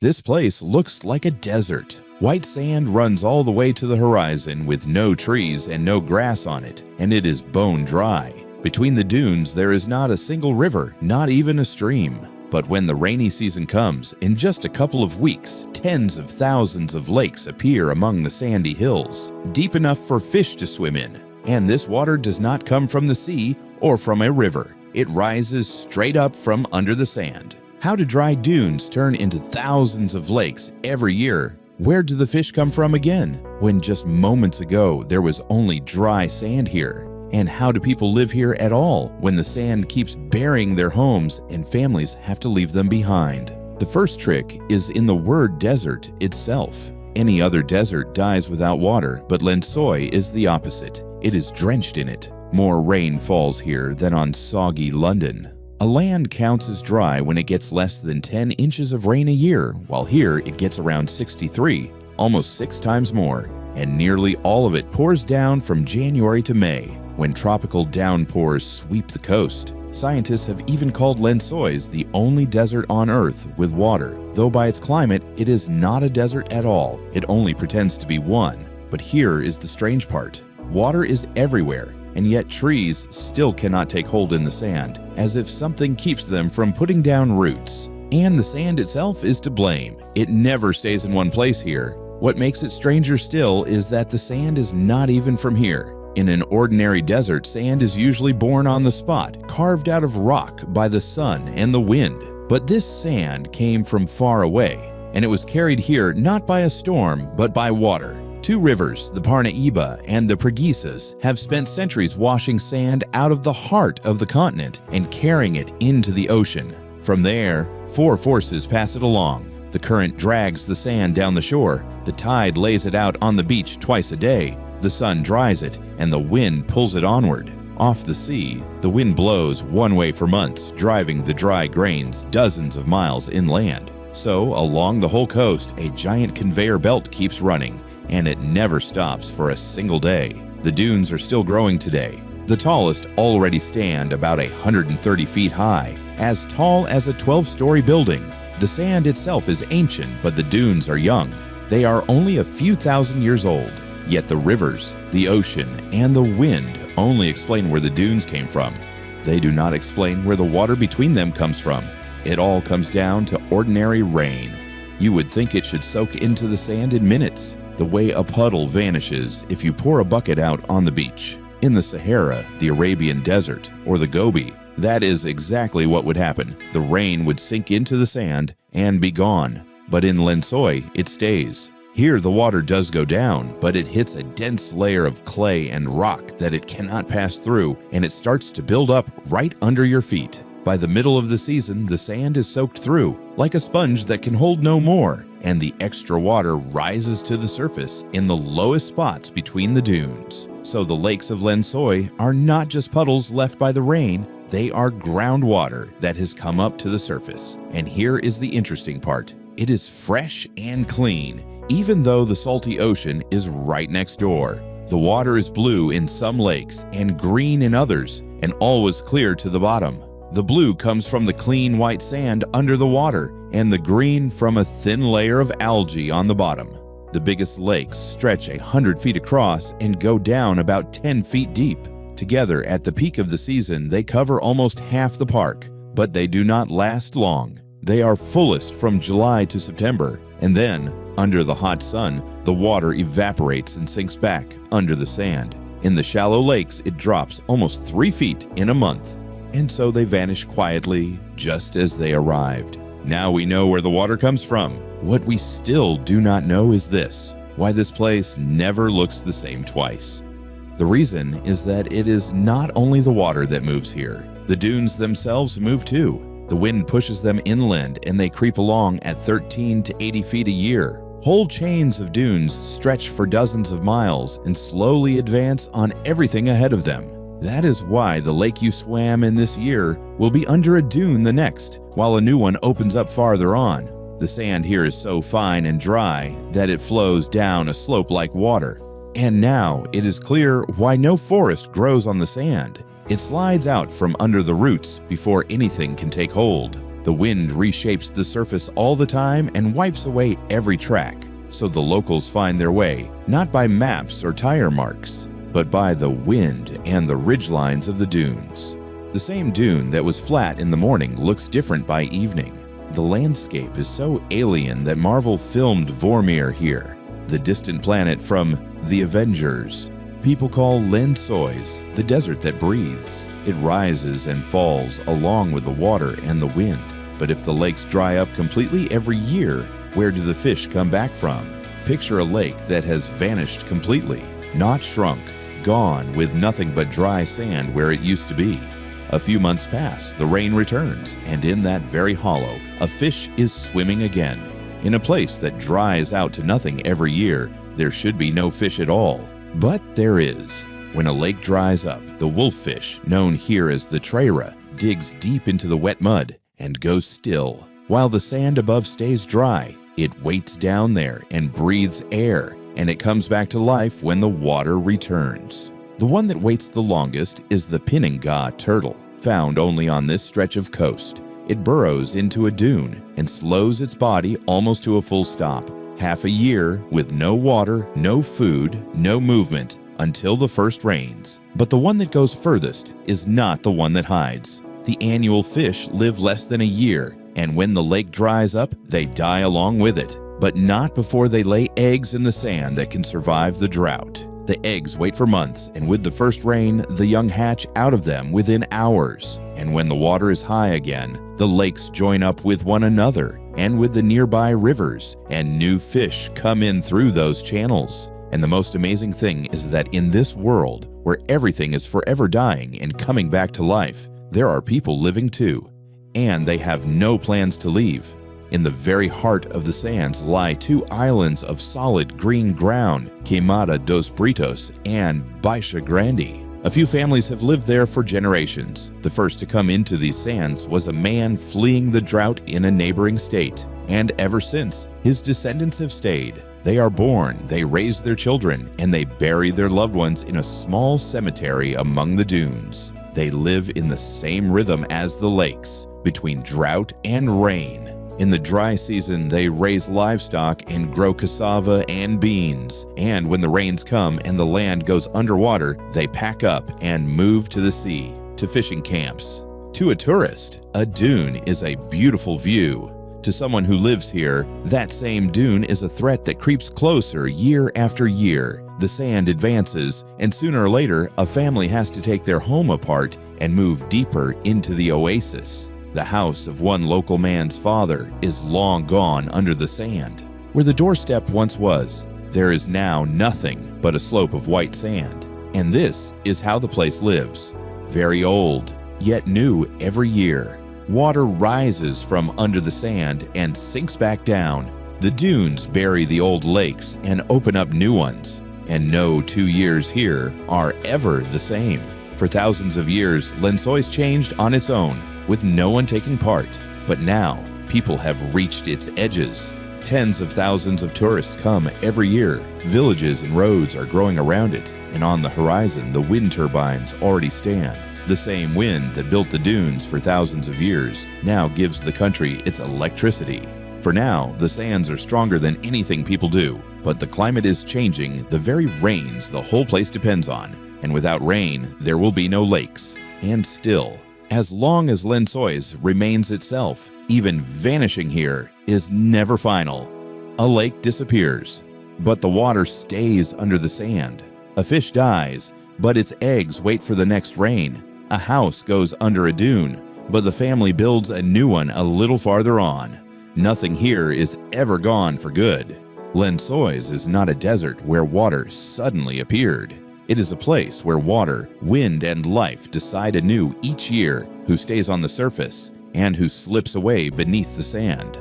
This place looks like a desert. White sand runs all the way to the horizon with no trees and no grass on it, and it is bone dry. Between the dunes, there is not a single river, not even a stream. But when the rainy season comes, in just a couple of weeks, tens of thousands of lakes appear among the sandy hills, deep enough for fish to swim in. And this water does not come from the sea or from a river. It rises straight up from under the sand. How do dry dunes turn into thousands of lakes every year? Where do the fish come from again, when just moments ago there was only dry sand here? And how do people live here at all when the sand keeps burying their homes and families have to leave them behind? The first trick is in the word desert itself. Any other desert dies without water, but Lençói is the opposite. It is drenched in it. More rain falls here than on soggy London. A land counts as dry when it gets less than 10 inches of rain a year, while here it gets around 63, almost 6 times more. And nearly all of it pours down from January to May, when tropical downpours sweep the coast. Scientists have even called Lençóis the only desert on Earth with water, though by its climate it is not a desert at all. It only pretends to be one. But here is the strange part. Water is everywhere, and yet trees still cannot take hold in the sand, as if something keeps them from putting down roots. And the sand itself is to blame. It never stays in one place here. What makes it stranger still is that the sand is not even from here. In an ordinary desert, sand is usually born on the spot, carved out of rock by the sun and the wind. But this sand came from far away, and it was carried here not by a storm, but by water. 2 rivers, the Parnaíba and the Preguiças, have spent centuries washing sand out of the heart of the continent and carrying it into the ocean. From there, 4 forces pass it along. The current drags the sand down the shore, the tide lays it out on the beach twice a day, the sun dries it, and the wind pulls it onward. Off the sea, the wind blows one way for months, driving the dry grains dozens of miles inland. So, along the whole coast, a giant conveyor belt keeps running, and it never stops for a single day. The dunes are still growing today. The tallest already stand about 130 feet high, as tall as a 12-story building. The sand itself is ancient, but the dunes are young. They are only a few thousand years old. Yet the rivers, the ocean, and the wind only explain where the dunes came from. They do not explain where the water between them comes from. It all comes down to ordinary rain. You would think it should soak into the sand in minutes, the way a puddle vanishes if you pour a bucket out on the beach. In the Sahara, the Arabian Desert, or the Gobi, that is exactly what would happen. The rain would sink into the sand and be gone. But in Lençói, it stays. Here the water does go down, but it hits a dense layer of clay and rock that it cannot pass through, and it starts to build up right under your feet. By the middle of the season, the sand is soaked through, like a sponge that can hold no more, and the extra water rises to the surface in the lowest spots between the dunes. So the lakes of Lençói are not just puddles left by the rain, they are groundwater that has come up to the surface. And here is the interesting part. It is fresh and clean, even though the salty ocean is right next door. The water is blue in some lakes and green in others, and always clear to the bottom. The blue comes from the clean white sand under the water, and the green from a thin layer of algae on the bottom. The biggest lakes stretch 100 feet across and go down about 10 feet deep. Together, at the peak of the season, they cover almost half the park, but they do not last long. They are fullest from July to September, and then, under the hot sun, the water evaporates and sinks back under the sand. In the shallow lakes, it drops almost 3 feet in a month. And so they vanish quietly, just as they arrived. Now we know where the water comes from. What we still do not know is this: why this place never looks the same twice. The reason is that it is not only the water that moves here. The dunes themselves move too. The wind pushes them inland, and they creep along at 13 to 80 feet a year. Whole chains of dunes stretch for dozens of miles and slowly advance on everything ahead of them. That is why the lake you swam in this year will be under a dune the next, while a new one opens up farther on. The sand here is so fine and dry that it flows down a slope like water. And now it is clear why no forest grows on the sand. It slides out from under the roots before anything can take hold. The The wind reshapes the surface all the time and wipes away every track, so the locals find their way not by maps or tire marks, but by the wind and the ridgelines of the dunes. The same dune that was flat in the morning looks different by evening. The landscape is so alien that Marvel filmed Vormir here, the distant planet from The Avengers. People call Lensois the desert that breathes. It rises and falls along with the water and the wind. But if the lakes dry up completely every year, where do the fish come back from? Picture a lake that has vanished completely, not shrunk, gone with nothing but dry sand where it used to be. A few months pass, the rain returns, and in that very hollow, a fish is swimming again. In a place that dries out to nothing every year, there should be no fish at all. But there is. When a lake dries up, the wolffish, known here as the Trera, digs deep into the wet mud and goes still. While the sand above stays dry, it waits down there and breathes air, and it comes back to life when the water returns. The one that waits the longest is the Pininga turtle, found only on this stretch of coast. It burrows into a dune and slows its body almost to a full stop. Half a year with no water, no food, no movement until the first rains. But the one that goes furthest is not the one that hides. The annual fish live less than a year, and when the lake dries up, they die along with it. But not before they lay eggs in the sand that can survive the drought. The eggs wait for months, and with the first rain, the young hatch out of them within hours. And when the water is high again, the lakes join up with one another and with the nearby rivers, and new fish come in through those channels. And the most amazing thing is that in this world, where everything is forever dying and coming back to life, there are people living too, and they have no plans to leave. In the very heart of the sands lie two islands of solid green ground, Queimada dos Britos and Baixa Grande. A few families have lived there for generations. The first to come into these sands was a man fleeing the drought in a neighboring state, and ever since, his descendants have stayed. They are born, they raise their children, and they bury their loved ones in a small cemetery among the dunes. They live in the same rhythm as the lakes, between drought and rain. In the dry season, they raise livestock and grow cassava and beans. And when the rains come and the land goes underwater, they pack up and move to the sea, to fishing camps. To a tourist, a dune is a beautiful view. To someone who lives here, that same dune is a threat that creeps closer year after year. The sand advances, and sooner or later, a family has to take their home apart and move deeper into the oasis. The house of one local man's father is long gone under the sand. Where the doorstep once was, there is now nothing but a slope of white sand. And this is how the place lives. Very old, yet new every year. Water rises from under the sand and sinks back down. The dunes bury the old lakes and open up new ones. And no 2 years here are ever the same. For thousands of years, Lensois changed on its own, with no one taking part. But now, people have reached its edges. Tens of thousands of tourists come every year. Villages and roads are growing around it, and on the horizon, the wind turbines already stand. The same wind that built the dunes for thousands of years now gives the country its electricity. For now, the sands are stronger than anything people do, but the climate is changing the very rains the whole place depends on, and without rain, there will be no lakes. And still, as long as Lensois remains itself, even vanishing here is never final. A lake disappears, but the water stays under the sand. A fish dies, but its eggs wait for the next rain. A house goes under a dune, but the family builds a new one a little farther on. Nothing here is ever gone for good. Lensois is not a desert where water suddenly appeared. It is a place where water, wind, and life decide anew each year who stays on the surface and who slips away beneath the sand.